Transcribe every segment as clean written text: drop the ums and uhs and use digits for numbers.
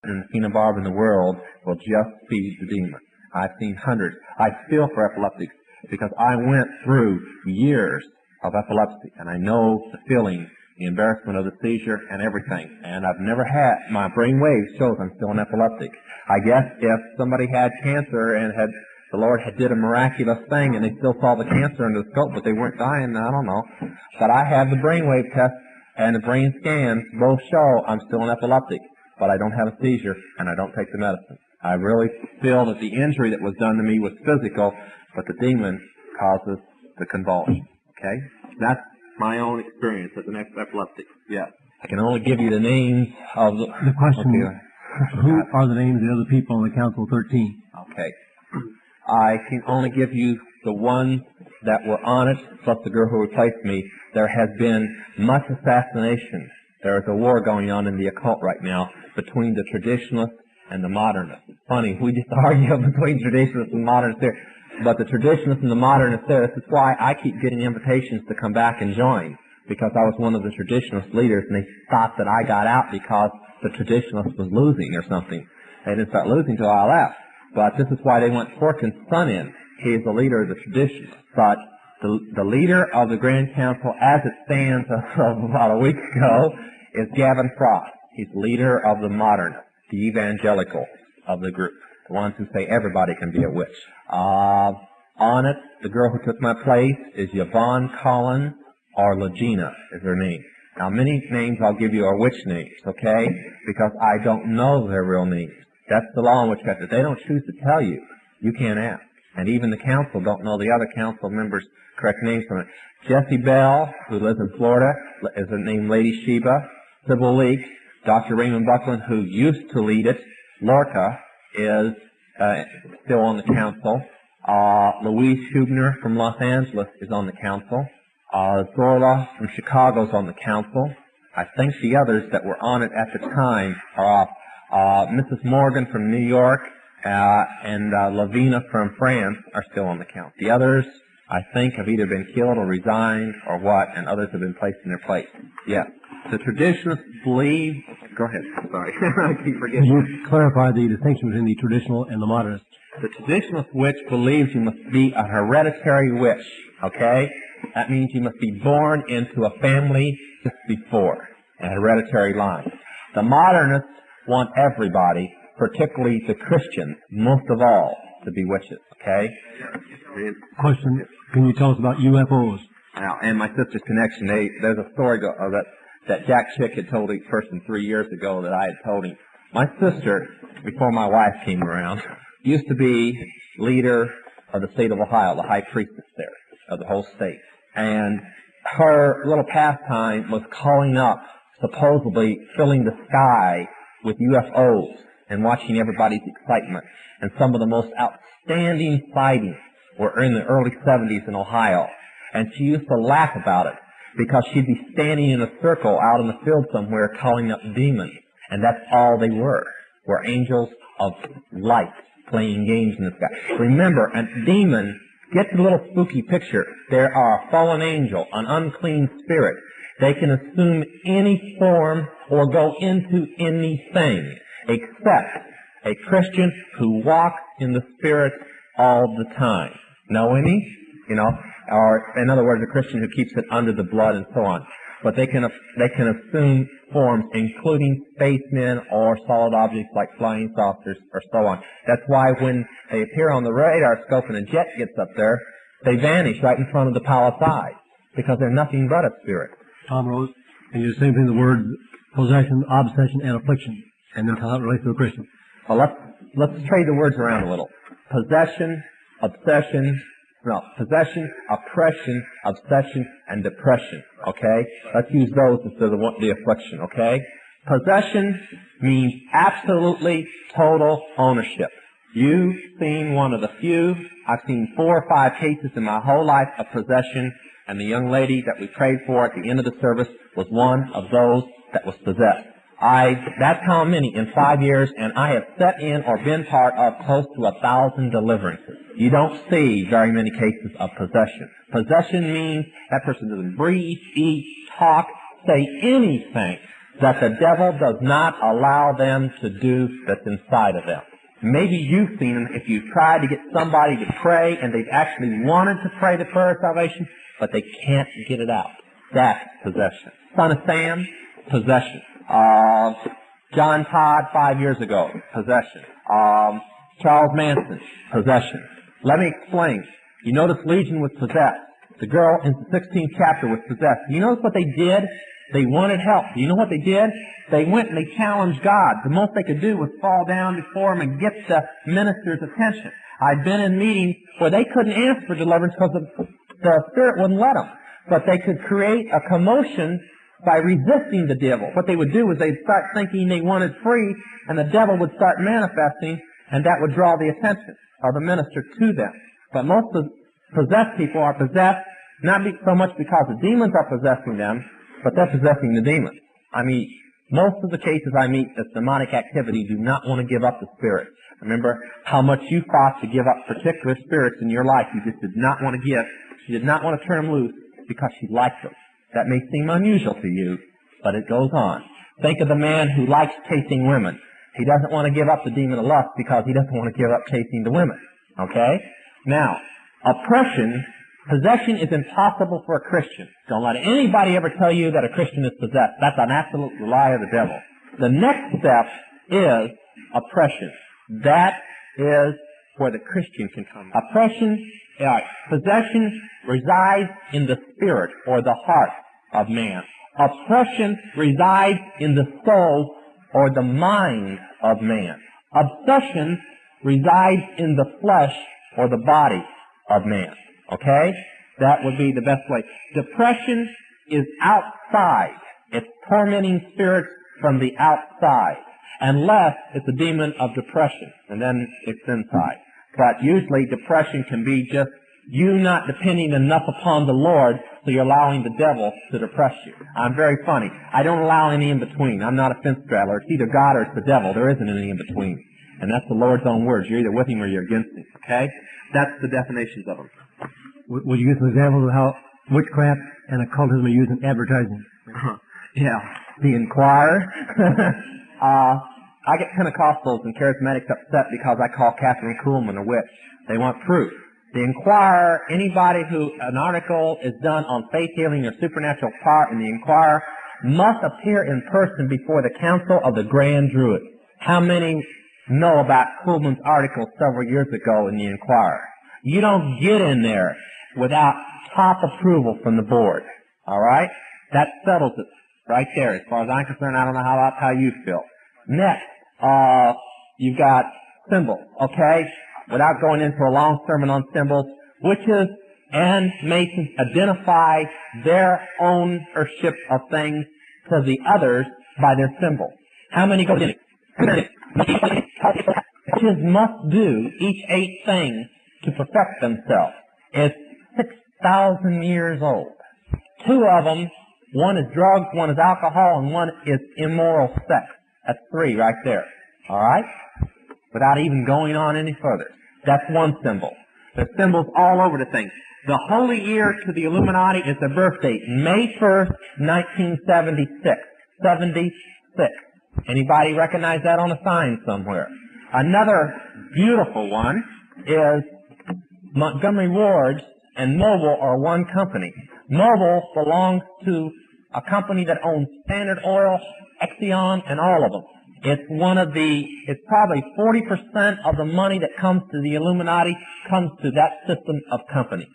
and phenobarb in the world will just feed the demon. I've seen hundreds. I feel for epileptics because I went through years of epilepsy, and I know the feeling, the embarrassment of the seizure and everything. And I've never had, my brain waves shows I'm still an epileptic. I guess if somebody had cancer and the Lord did a miraculous thing and they still saw the cancer under the scope, but they weren't dying, I don't know. But I have the brainwave test and the brain scans both show I'm still an epileptic, but I don't have a seizure and I don't take the medicine. I really feel that the injury that was done to me was physical, but the demon causes the convulsion. Okay? That's my own experience as an epileptic. Yes. I can only give you the names of the question. Okay. Who are the names of the other people on the Council 13? Okay. I can only give you the ones that were on it, plus the girl who replaced me. There has been much assassination. There is a war going on in the occult right now between the traditionalists and the modernists. It's funny, we just argue between traditionalists and modernists there. But the traditionalists and the modernists there, this is why I keep getting invitations to come back and join, because I was one of the traditionalist leaders, and they thought that I got out because the traditionalist was losing or something. They didn't start losing until I left. But this is why they want Forkin's son in. He is the leader of the traditionalists. But the leader of the Grand Council, as it stands about a week ago, is Gavin Frost. He's leader of the modernists, the evangelicals of the group, the ones who say everybody can be a witch. On it, the girl who took my place is Yvonne Collins, or Legina is her name. Now, many names I'll give you are witch names, okay? Because I don't know their real names. That's the law in witchcraft. If they don't choose to tell you, you can't ask. And even the council don't know the other council members' correct names from it. Jessie Bell, who lives in Florida, is named Lady Sheba. Sybil Leak, Dr. Raymond Buckland, who used to lead it. Lorca is still on the council. Louise Hubner from Los Angeles is on the council. Zorla from Chicago is on the council. I think the others that were on it at the time are off. Mrs. Morgan from New York and Lavina from France are still on the council. The others, I think, have either been killed or resigned or what, and others have been placed in their place. Yeah. The traditionalists believe... Go ahead. Sorry. I keep forgetting. Can you clarify the distinction between the traditional and the modernist? The traditionalist witch believes you must be a hereditary witch, okay? That means you must be born into a family just before, a hereditary line. The modernists want everybody, particularly the Christians, most of all, to be witches, okay? Question, can you tell us about UFOs? Now, and my sister's connection, there's a story that Jack Chick had told each person 3 years ago that I had told him. My sister, before my wife came around, used to be leader of the state of Ohio, the high priestess there, of the whole state. And her little pastime was calling up, supposedly filling the sky with UFOs and watching everybody's excitement. And some of the most outstanding sightings were in the early 70s in Ohio. And she used to laugh about it because she'd be standing in a circle out in the field somewhere calling up demons. And that's all they were angels of light playing games in the sky. Remember, a demon, get the little spooky picture. There are a fallen angel, an unclean spirit. They can assume any form or go into anything except a Christian who walks in the Spirit all the time. Know any? Or in other words, a Christian who keeps it under the blood and so on. But they can assume forms, including spacemen or solid objects like flying saucers or so on. That's why when they appear on the radar scope and a jet gets up there, they vanish right in front of the palace eye because they're nothing but a spirit. Tom Rose, and you're saying the word possession, obsession, and affliction, and then how it relates to a Christian. Well, let's trade the words around a little. Possession, oppression, obsession, and depression, okay? Let's use those instead of the affliction, okay? Possession means absolutely total ownership. You've seen one of the few. I've seen 4 or 5 cases in my whole life of possession, and the young lady that we prayed for at the end of the service was one of those that was possessed. That's how many in 5 years, and I have sat in or been part of close to 1,000 deliverances. You don't see very many cases of possession. Possession means that person doesn't breathe, eat, talk, say anything that the devil does not allow them to do that's inside of them. Maybe you've seen them if you've tried to get somebody to pray and they've actually wanted to pray the prayer of salvation, but they can't get it out. That's possession. Son of Sam, possession. John Todd 5 years ago, possession. Charles Manson, possession. Let me explain. You notice Legion was possessed. The girl in the 16th chapter was possessed. You notice what they did? They wanted help. You know what they did? They went and they challenged God. The most they could do was fall down before him and get the minister's attention. I'd been in meetings where they couldn't ask for deliverance because the Spirit wouldn't let them. But they could create a commotion by resisting the devil. What they would do is they'd start thinking they wanted free, and the devil would start manifesting, and that would draw the attention of the minister to them. But most of the possessed people are possessed not so much because the demons are possessing them, but they're possessing the demons. I mean, most of the cases I meet that's demonic activity do not want to give up the spirit. Remember how much you fought to give up particular spirits in your life. You just did not want to give. She did not want to turn them loose because she liked them. That may seem unusual to you, but it goes on. Think of the man who likes chasing women. He doesn't want to give up the demon of lust because he doesn't want to give up chasing the women. Okay? Now, oppression, possession is impossible for a Christian. Don't let anybody ever tell you that a Christian is possessed. That's an absolute lie of the devil. The next step is oppression. That is where the Christian can come. Possession resides in the spirit or the heart of man. Oppression resides in the soul or the mind of man. Obsession resides in the flesh or the body of man. Okay? That would be the best way. Depression is outside. It's tormenting spirits from the outside. Unless it's a demon of depression, and then it's inside. But usually depression can be just you not depending enough upon the Lord, so you're allowing the devil to depress you. I'm very funny. I don't allow any in between. I'm not a fence straddler. It's either God or it's the devil. There isn't any in between. And that's the Lord's own words. You're either with him or you're against him. Okay? That's the definitions of them. Would you give some examples of how witchcraft and occultism are used in advertising? Yeah. The Inquirer. I get Pentecostals and Charismatics upset because I call Catherine Kuhlman a witch. They want proof. The Inquirer, anybody who an article is done on faith healing or supernatural power in the Inquirer must appear in person before the Council of the Grand Druid. How many know about Kuhlman's article several years ago in the Inquirer? You don't get in there without top approval from the board. All right? That settles it right there. As far as I'm concerned, I don't know how you feel. Next, you've got symbols, okay? Without going into a long sermon on symbols, witches and Masons identify their ownership of things to the others by their symbols. How many go in? Witches must do each 8 things to perfect themselves. It's 6,000 years old. 2 of them, one is drugs, one is alcohol, and one is immoral sex. That's 3 right there. All right? Without even going on any further. That's one symbol. There's symbols all over the thing. The holy year to the Illuminati is their birth date, May 1st, 1976. 76. Anybody recognize that on a sign somewhere? Another beautiful one is Montgomery Ward's and Mobil are one company. Mobil belongs to a company that owns Standard Oil, Exxon, and all of them. It's probably 40% of the money that comes to the Illuminati comes to that system of companies.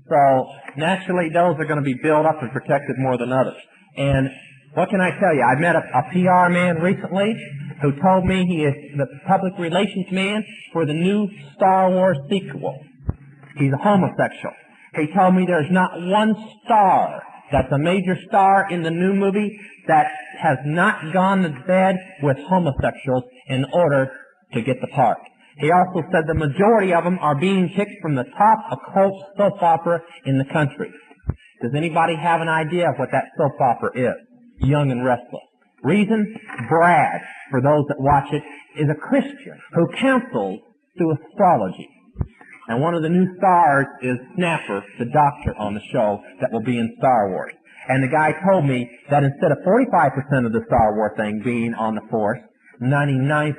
So, naturally, those are going to be built up and protected more than others. And what can I tell you? I met a PR man recently who told me he is the public relations man for the new Star Wars sequel. He's a homosexual. He told me there's not one star that's a major star in the new movie that has not gone to bed with homosexuals in order to get the part. He also said the majority of them are being picked from the top occult soap opera in the country. Does anybody have an idea of what that soap opera is? Young and Restless. Reason? Brad, for those that watch it, is a Christian who counsels through astrology. And one of the new stars is Snapper, the doctor on the show that will be in Star Wars. And the guy told me that instead of 45% of the Star Wars thing being on the Force, 99%